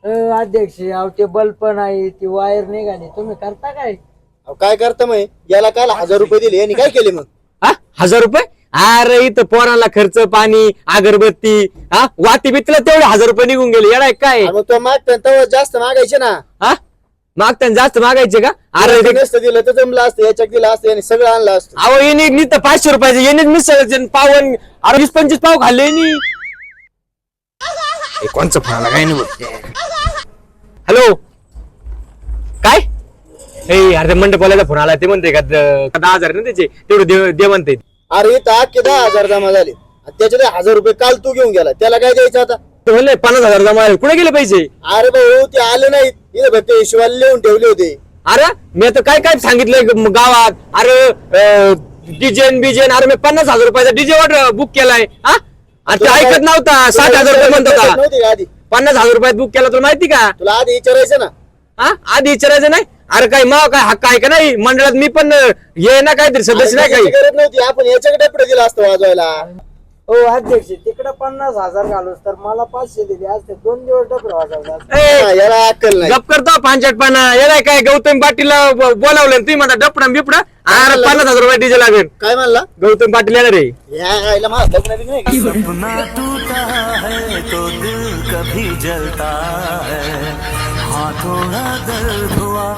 अध्यक्ष अहो ते बल्ब पण आहे ती वायर निघाली तुम्ही करता काय? अहो, काय करता मग याला काल 1000 रुपये दिले यांनी काय केले मग? हा 1000 रुपये? अरे इथं पोराला खर्च पाणी अगरबत्ती हा वाती बितीला तेवढे 1000 रुपये निघून गेले येणार काय? मग तो मागता तेव्हा जास्त मागायचे ना. हा मागताना जास्त मागायचे का? अरे ते नसतं दिलं तर जमलं असतं याच्यात दिलं असतं यांनी सगळं आणलं असतं. अहो येणे नुसतं 500 रुपयाचं येणे मिसळ पावन 20-25 पाव खाल्ले यांनी. कोणचं फळाला काय नाही. हॅलो काय अरे मंडपाला फोन आला ते म्हणते का 10,000 ना त्याचे तेवढे दे म्हणते. अरे इथं अख्खे 10,000 जमा झाले त्याच्यात 1000 रुपये काल तू घेऊन गेला त्याला काय द्यायचं आता? ते म्हणले 50,000 जमा कुठे गेले पैसे? अरे भाऊ ते आले नाहीत इथे फक्त हिशोबाला लिहून ठेवले होते. अरे मी आता काय काय सांगितलंय गावात. अरे डिजेन बिजेन अरे मी 50,000 रुपयाचा डीजे ऑर्डर बुक केलाय. हा आणि ते ऐकत नव्हता 60,000 रुपये म्हणत होता. नव्हते का आधी? 50,000 रुपयात बुक केला तुला माहिती का? तुला आधी विचारायचं ना. हा आधी विचारायचं नाही? अरे काय मग काय हक्क आहे का नाही मंडळात? मी पण ये ना काहीतरी सदस्य नाही काही गरज नव्हती आपण याच्याकडे पुढे दिला असतो वाजवायला. हो अध्यक्ष तिकडे 50,000 घालूस तर मला 500 दिले असते 2 दिवस डबल वाजवला. याला अक्कल नाही. गप करतो पांचटपणा याला काय गौतम पाटीलला बोलावलं तुम्ही म्हणता डपडा बिपडा. अरे 50,000 रुपये डीजे लागेल. काय म्हणला? गौतम पाटील येणार रे. यायला माझं लग्न बी नाही का? सपना टूटा है तो दिल कभी जलता है, हाँ थोड़ा दर्द हुआ